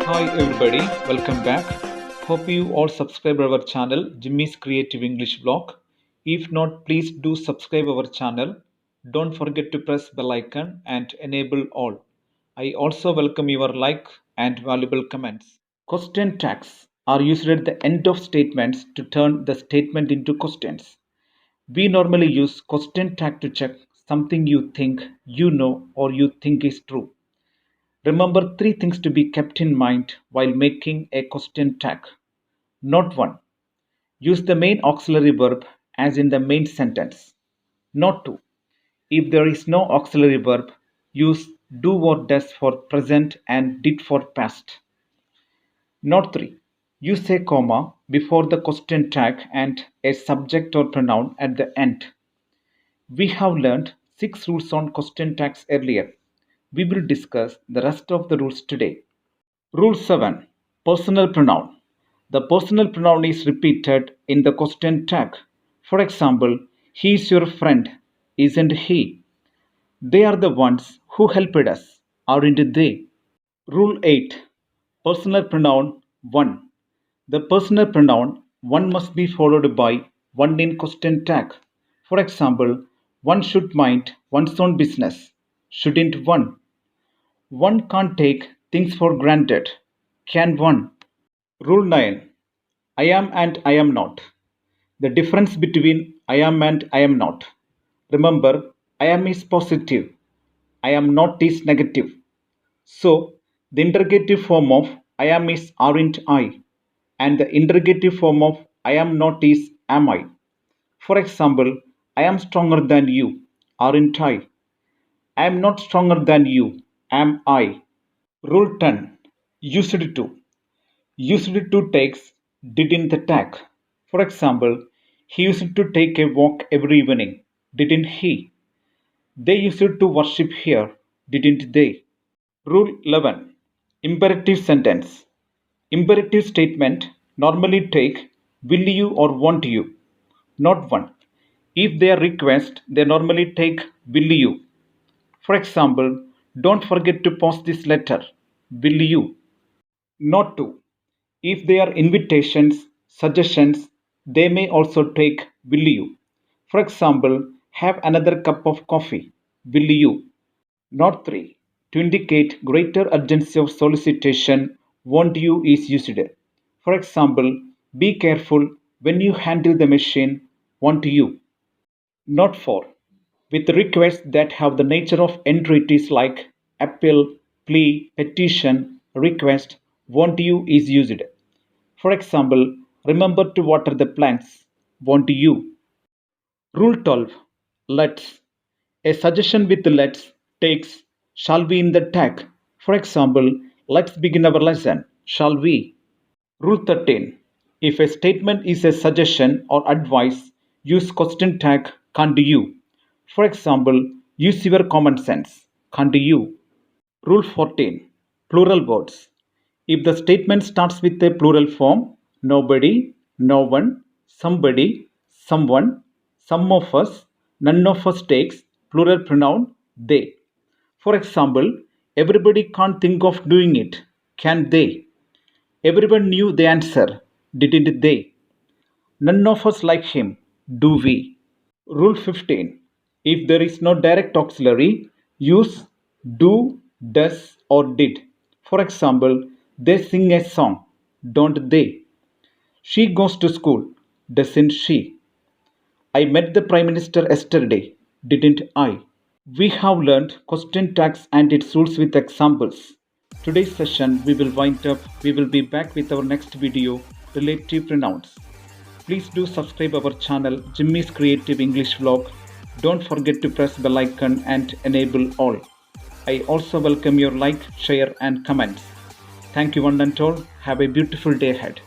Hi everybody, welcome back. Hope you all subscribe our channel Jimmy's Creative English Vlog. If not, please do subscribe our channel. Don't forget to press bell icon and enable all. I also welcome your like and valuable comments. Question tags are used at the end of statements to turn the statement into questions. We normally use question tag to check something you think you know or you think is true. Remember three things to be kept in mind while making a question tag. Not 1. Use the main auxiliary verb as in the main sentence. Not 2. If there is no auxiliary verb, use do or does for present and did for past. Not 3. Use a comma before the question tag and a subject or pronoun at the end. We have learned 6 rules on question tags earlier. We will discuss the rest of the rules today. Rule 7. Personal pronoun. The personal pronoun is repeated in the question tag. For example, he is your friend, isn't he? They are the ones who helped us, aren't they? Rule 8. Personal pronoun 1. The personal pronoun 1 must be followed by 1 in question tag. For example, one should mind one's own business. Shouldn't one? One can't take things for granted. Can one? Rule 9. I am and I am not. The difference between I am and I am not. Remember, I am is positive. I am not is negative. So, the interrogative form of I am is aren't I, and the interrogative form of I am not is am I. For example, I am stronger than you, aren't I? I am not stronger than you, am I? Rule 10. Used to. Used to takes did in the tag. For example, he used to take a walk every evening, didn't he? They used to worship here, didn't they? Rule 11. Imperative sentence. Imperative statement normally take will you or won't you, not one. If they are request, they normally take will you. For example, don't forget to post this letter. Will you? Not to. If they are invitations, suggestions, they may also take will you. For example, have another cup of coffee. Will you? Not 3. To indicate greater urgency of solicitation, won't you is used. For example, be careful when you handle the machine, won't you? Not 4. With requests that have the nature of entreaties like appeal, plea, petition, request, won't you is used. For example, remember to water the plants, won't you? Rule 12. Let's. A suggestion with let's takes shall we in the tag. For example, let's begin our lesson, shall we? Rule 13. If a statement is a suggestion or advice, use question tag can't you. For example, use your common sense, can't you? Rule 14. Plural words. If the statement starts with a plural form, nobody, no one, somebody, someone, some of us, none of us takes plural pronoun they. For example, everybody can't think of doing it, can they? Everyone knew the answer, didn't they? None of us like him, do we? Rule 15. If there is no direct auxiliary, use do, does, or did. For example, they sing a song, don't they? She goes to school, doesn't she? I met the Prime Minister yesterday, didn't I? We have learned question tags and its rules with examples. Today's session we will wind up. We will be back with our next video, relative pronouns. Please do subscribe our channel Jimmy's Creative English Vlog. Don't forget to press bell icon and enable all. I also welcome your like, share and comments. Thank you one and all. Have a beautiful day ahead.